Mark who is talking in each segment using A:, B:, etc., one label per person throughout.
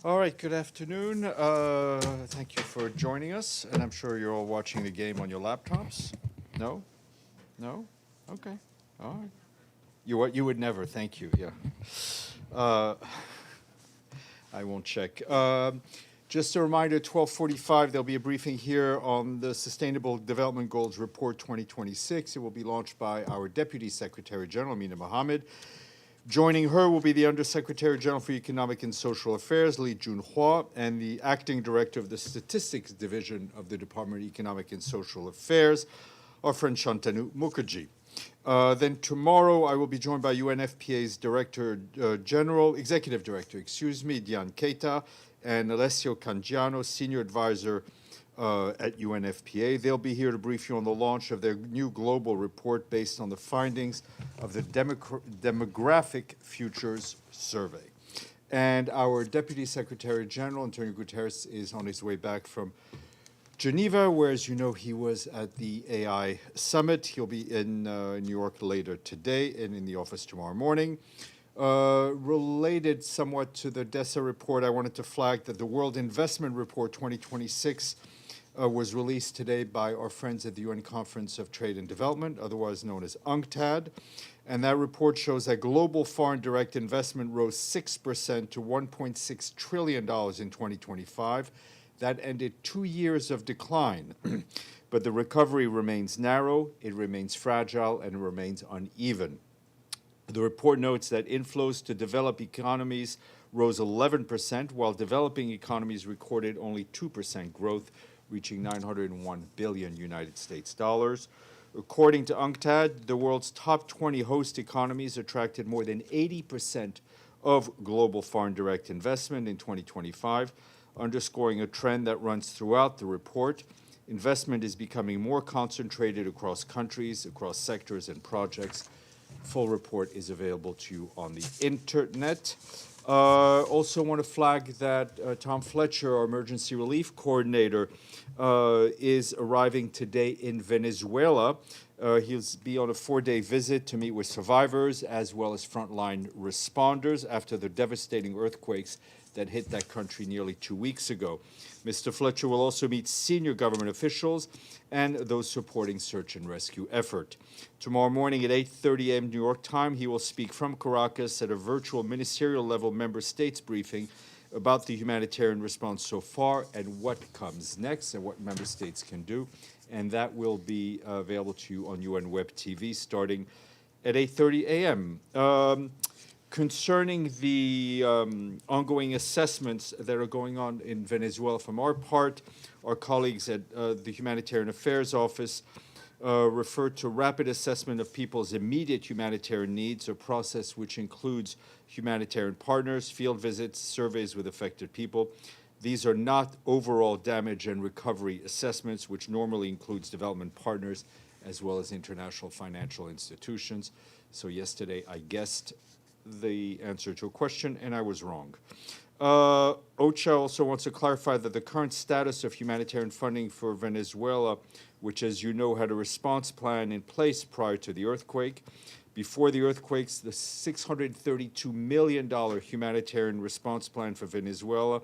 A: All right, good afternoon. Thank you for joining us, and I'm sure you're all watching the game on your laptops. No? No? Okay. All right. You would never. Thank you. Yeah. Uh, I won't check. Just a reminder, 12:45, there'll be a briefing here on the Sustainable Development Goals Report 2026. It will be launched by our Deputy Secretary General, Mina Mohammed. Joining her will be the Undersecretary General for Economic and Social Affairs, Lee Junhua, and the Acting Director of the Statistics Division of the Department of Economic and Social Affairs, our friend Shantanu Mukherjee. Then tomorrow I will be joined by UNFPA's Executive Director, Dian Keita, and Alessio Cangiano, Senior Advisor at UNFPA. They'll be here to brief you on the launch of their new global report based on the findings of the Demographic Futures Survey. And our Deputy Secretary General, Antonio Guterres, is on his way back from Geneva, where, as you know, he was at the AI Summit. He'll be in New York later today and in the office tomorrow morning. Related somewhat to the DESA report, I wanted to flag that the World Investment Report 2026 was released today by our friends at the UN Conference of Trade and Development, otherwise known as UNCTAD. And that report shows that global foreign direct investment rose 6% to $1.6 trillion in 2025. That ended 2 years of decline. But the recovery remains narrow, it remains fragile, and it remains uneven. The report notes that inflows to developed economies rose 11%, while developing economies recorded only 2% growth, reaching 901 billion United States dollars. According to UNCTAD, the world's top 20 host economies attracted more than 80% of global foreign direct investment in 2025, underscoring a trend that runs throughout the report. Investment is becoming more concentrated across countries, across sectors and projects. Full report is available to you on the internet. Also want to flag that Tom Fletcher, our emergency relief coordinator, is arriving today in Venezuela. He'll be on a 4-day visit to meet with survivors as well as frontline responders after the devastating earthquakes that hit that country nearly 2 weeks ago. Mr. Fletcher will also meet senior government officials and those supporting search and rescue effort. Tomorrow morning at 8:30 a.m. New York time, he will speak from Caracas at a virtual ministerial level member states briefing about the humanitarian response so far and what comes next and what member states can do. And that will be available to you on UN Web TV starting at 8:30 a.m. Concerning the ongoing assessments that are going on in Venezuela from our part, our colleagues at the Humanitarian Affairs Office refer to rapid assessment of people's immediate humanitarian needs, a process which includes humanitarian partners, field visits, surveys with affected people. These are not overall damage and recovery assessments, which normally includes development partners as well as international financial institutions. So yesterday I guessed the answer to a question, and I was wrong. OCHA also wants to clarify that the current status of humanitarian funding for Venezuela, which, as you know, had a response plan in place prior to the earthquake. Before the earthquakes, the $632 million humanitarian response plan for Venezuela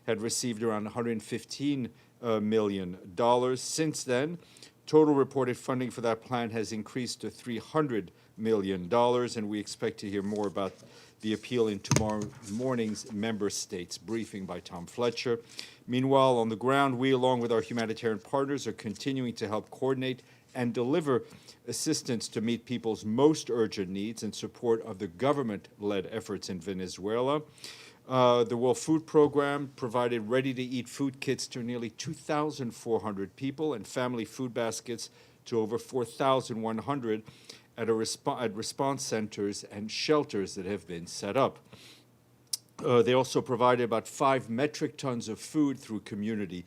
A: had received around $115 million. Since then, total reported funding for that plan has increased to $300 million, and we expect to hear more about the appeal in tomorrow morning's member states briefing by Tom Fletcher. Meanwhile, on the ground, we, along with our humanitarian partners, are continuing to help coordinate and deliver assistance to meet people's most urgent needs in support of the government-led efforts in Venezuela. The World Food Program provided ready-to-eat food kits to nearly 2,400 people and family food baskets to over 4,100 at response centers and shelters that have been set up. They also provided about 5 metric tons of food through community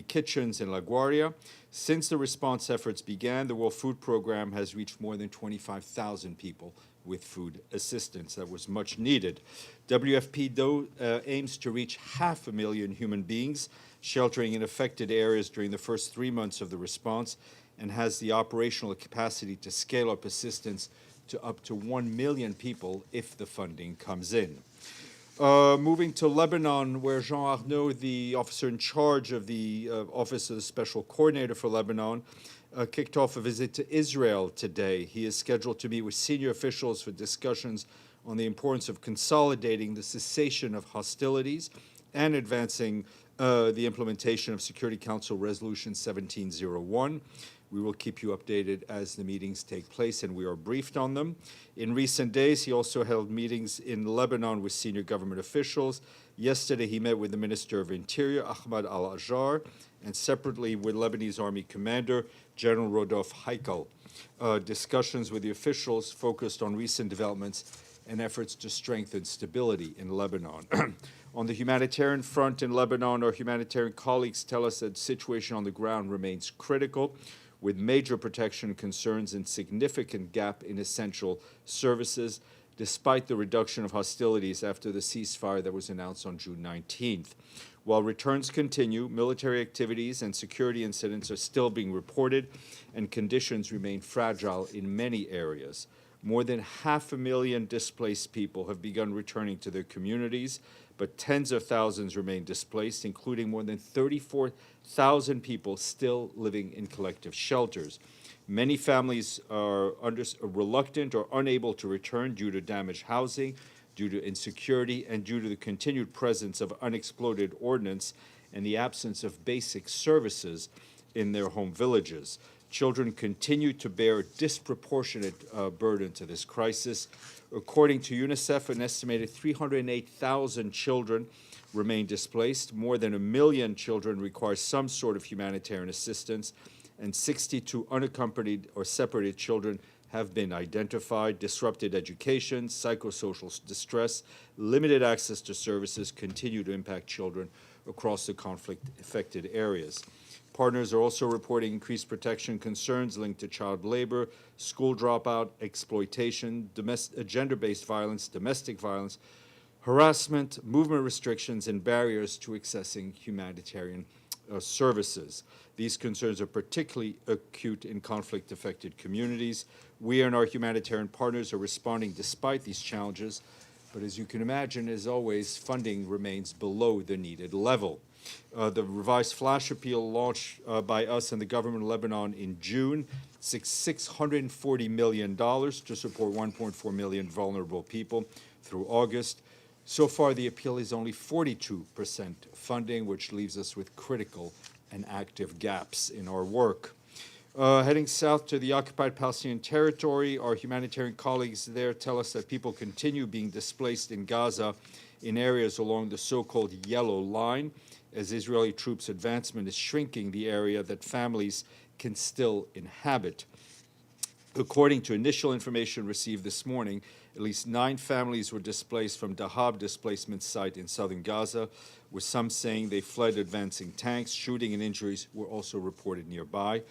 A: kitchens in LaGuardia. Since the response efforts began, the World Food Program has reached more than 25,000 people with food assistance. That was much needed. WFP, though, aims to reach 500,000 human beings sheltering in affected areas during the first 3 months of the response, and has the operational capacity to scale up assistance to up to 1 million people if the funding comes in. Moving to Lebanon, where Jean Arnaud, the officer in charge of the Office of the Special Coordinator for Lebanon, kicked off a visit to Israel today. He is scheduled to meet with senior officials for discussions on the importance of consolidating the cessation of hostilities and advancing the implementation of Security Council Resolution 1701. We will keep you updated as the meetings take place, and we are briefed on them. In recent days, he also held meetings in Lebanon with senior government officials. Yesterday, he met with the Minister of Interior, Ahmad al-Ajjar, and separately with Lebanese Army Commander, General Rodolphe Heikel. Discussions with the officials focused on recent developments and efforts to strengthen stability in Lebanon. On the humanitarian front in Lebanon, our humanitarian colleagues tell us that the situation on the ground remains critical, with major protection concerns and significant gap in essential services, despite the reduction of hostilities after the ceasefire that was announced on June 19th. While returns continue, military activities and security incidents are still being reported, and conditions remain fragile in many areas. More than 500,000 displaced people have begun returning to their communities, but tens of thousands remain displaced, including more than 34,000 people still living in collective shelters. Many families are reluctant or unable to return due to damaged housing, due to insecurity, and due to the continued presence of unexploded ordnance and the absence of basic services in their home villages. Children continue to bear a disproportionate burden to this crisis. According to UNICEF, an estimated 308,000 children remain displaced. More than 1 million children require some sort of humanitarian assistance, and 62 unaccompanied or separated children have been identified. Disrupted education, psychosocial distress, limited access to services continue to impact children across the conflict-affected areas. Partners are also reporting increased protection concerns linked to child labor, school dropout, exploitation, gender-based violence, domestic violence, harassment, movement restrictions, and barriers to accessing humanitarian services. These concerns are particularly acute in conflict-affected communities. We and our humanitarian partners are responding despite these challenges, but as you can imagine, as always, funding remains below the needed level. The revised flash appeal launched by us and the government of Lebanon in June seeks $640 million to support 1.4 million vulnerable people through August. So far, the appeal is only 42% funding, which leaves us with critical and active gaps in our work. Heading south to the occupied Palestinian territory, our humanitarian colleagues there tell us that people continue being displaced in Gaza in areas along the so-called Yellow Line, as Israeli troops' advancement is shrinking the area that families can still inhabit. According to initial information received this morning, at least 9 families were displaced from Dahab displacement site in southern Gaza, with some saying they fled advancing tanks. Shooting and injuries were also reported nearby.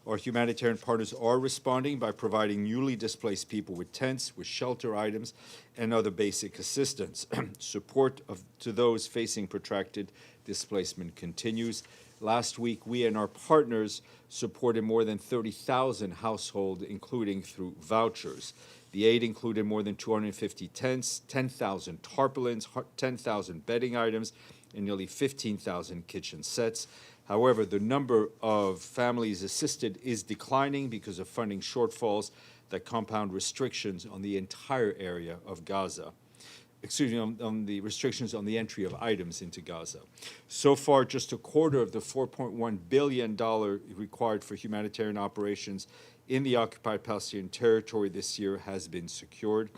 A: Our humanitarian partners are responding by providing newly displaced people with tents, with shelter items, and other basic assistance. Support to those facing protracted displacement continues. Last week, we and our partners supported more than 30,000 households, including through vouchers. The aid included more than 250 tents, 10,000 tarpaulins, 10,000 bedding items, and nearly 15,000 kitchen sets. However, the number of families assisted is declining because of funding shortfalls that compound restrictions on the entire area of Gaza. On the restrictions on the entry of items into Gaza. So far, just a quarter of the $4.1 billion required for humanitarian operations in the occupied Palestinian territory this year has been secured.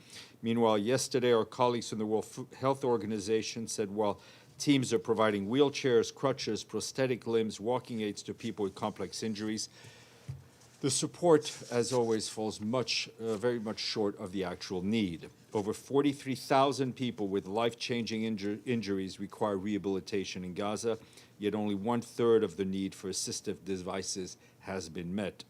A: Meanwhile, yesterday, our colleagues from the World Health Organization said while teams are providing wheelchairs, crutches, prosthetic limbs, walking aids to people with complex injuries, the support, as always, falls very much short of the actual need. Over 43,000 people with life-changing injuries require rehabilitation in Gaza, yet only 1/3 of the need for assistive devices has been met.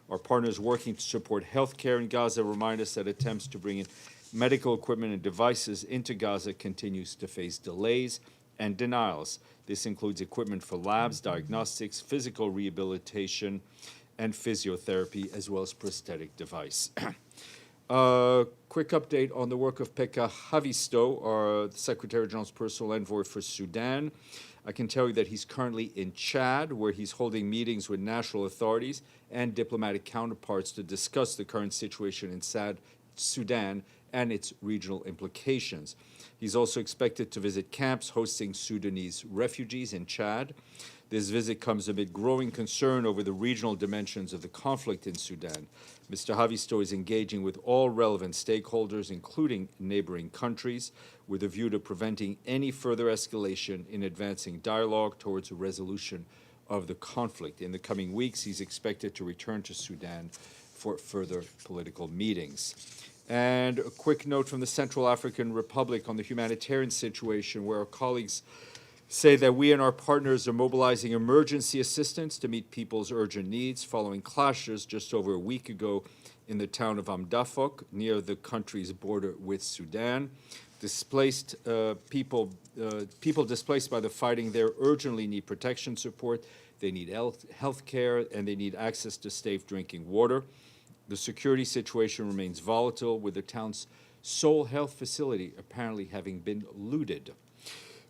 A: Our partners working to support healthcare in Gaza remind us that attempts to bring in medical equipment and devices into Gaza continues to face delays and denials. This includes equipment for labs, diagnostics, physical rehabilitation, and physiotherapy, as well as prosthetic device. Quick update on the work of Pekka Haavisto, our Secretary General's personal envoy for Sudan. I can tell you that he's currently in Chad, where he's holding meetings with national authorities and diplomatic counterparts to discuss the current situation in Sudan and its regional implications. He's also expected to visit camps hosting Sudanese refugees in Chad. This visit comes amid growing concern over the regional dimensions of the conflict in Sudan. Mr. Haavisto is engaging with all relevant stakeholders, including neighboring countries, with a view to preventing any further escalation in advancing dialogue towards a resolution of the conflict. In the coming weeks, he's expected to return to Sudan for further political meetings. And a quick note from the Central African Republic on the humanitarian situation, where our colleagues say that we and our partners are mobilizing emergency assistance to meet people's urgent needs following clashes just over a week ago in the town of Amdafok, near the country's border with Sudan. Displaced people displaced by the fighting there urgently need protection support. They need health care, and they need access to safe drinking water. The security situation remains volatile, with the town's sole health facility apparently having been looted.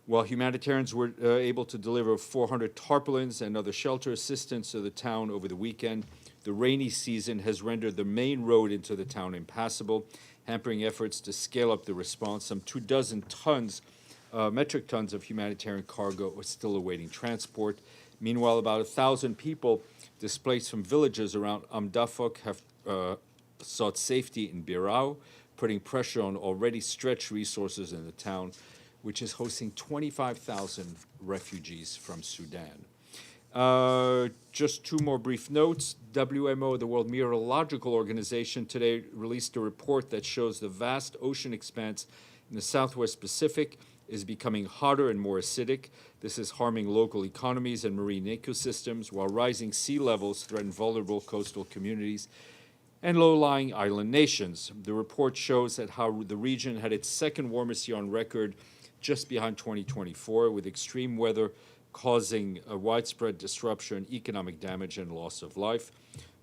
A: While humanitarians were able to deliver 400 tarpaulins and other shelter assistance to the town over the weekend, the rainy season has rendered the main road into the town impassable, hampering efforts to scale up the response. Some 24 metric tons of humanitarian cargo are still awaiting transport. Meanwhile, about 1,000 people displaced from villages around Amdafok have sought safety in Birao, putting pressure on already stretched resources in the town, which is hosting 25,000 refugees from Sudan. Just two more brief notes. WMO, the World Meteorological Organization, today released a report that shows the vast ocean expanse in the Southwest Pacific is becoming hotter and more acidic. This is harming local economies and marine ecosystems, while rising sea levels threaten vulnerable coastal communities and low-lying island nations. The report shows that how the region had its second warmest year on record, just behind 2024, with extreme weather causing a widespread disruption, economic damage, and loss of life.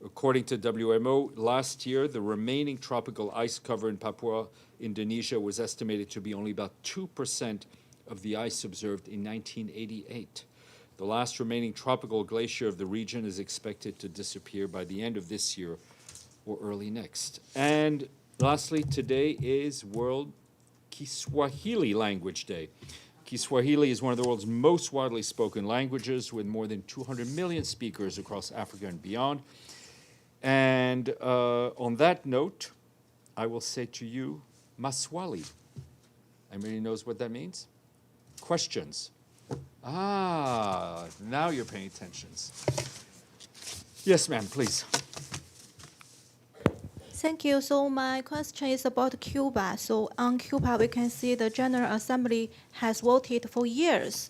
A: According to WMO, last year, the remaining tropical ice cover in Papua, Indonesia, was estimated to be only about 2% of the ice observed in 1988. The last remaining tropical glacier of the region is expected to disappear by the end of this year or early next. And lastly, today is World Kiswahili Language Day. Kiswahili is one of the world's most widely spoken languages, with more than 200 million speakers across Africa and beyond. And on that note, I will say to you, maswali. Anybody knows what that means? Questions. Ah, now you're paying attention. Yes, ma'am, please.
B: Thank you. So my question is about Cuba. So on Cuba, we can see the General Assembly has voted for years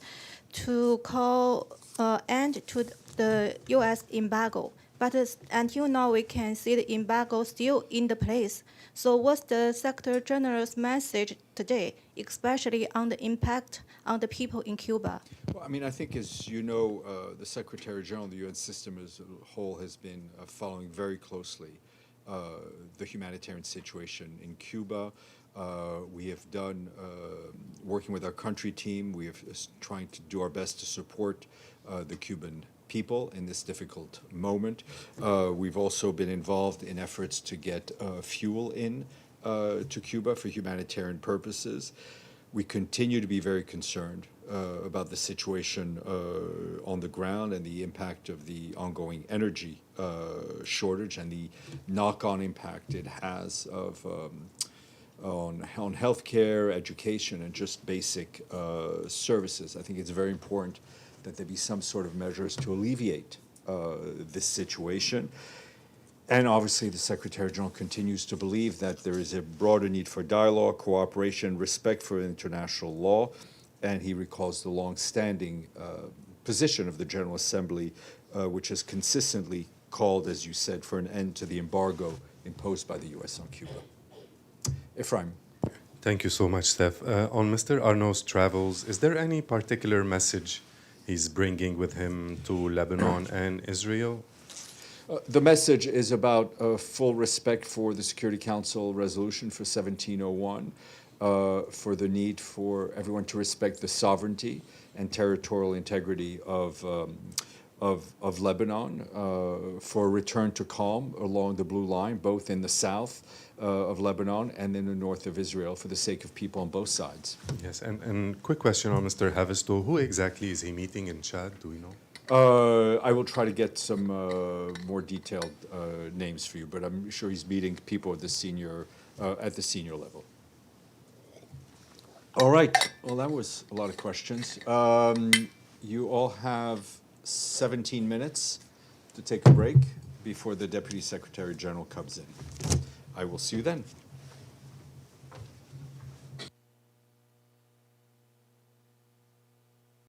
B: to call end to the U.S. embargo. But until now, we can see the embargo still in the place. So what's the Secretary General's message today, especially on the impact on the people in Cuba?
A: Well, I mean, I think, as you know, the Secretary General of the UN system as a whole has been following very closely the humanitarian situation in Cuba. We have done, working with our country team, we have trying to do our best to support the Cuban people in this difficult moment. We've also been involved in efforts to get fuel in to Cuba for humanitarian purposes. We continue to be very concerned about the situation on the ground and the impact of the ongoing energy shortage and the knock-on impact it has on healthcare, education, and just basic services. I think it's very important that there be some sort of measures to alleviate this situation. And obviously, the Secretary General continues to believe that there is a broader need for dialogue, cooperation, respect for international law, and he recalls the long-standing position of the General Assembly, which has consistently called, as you said, for an end to the embargo imposed by the U.S. on Cuba. Ephraim.
C: Thank you so much, Steph. On Mr. Arnault's travels, is there any particular message he's bringing with him to Lebanon and Israel?
A: The message is about full respect for the Security Council resolution for 1701, for the need for everyone to respect the sovereignty and territorial integrity of Lebanon, for a return to calm along the blue line, both in the south of Lebanon and in the north of Israel, for the sake of people on both sides.
C: Yes, and quick question on Mr. Havisto. Who exactly is he meeting in Chad? Do we know?
A: I will try to get some more detailed names for you, but I'm sure he's meeting people at the senior level. All right. Well, that was a lot of questions. You all have 17 minutes to take a break before the Deputy Secretary General comes in. I will see you then.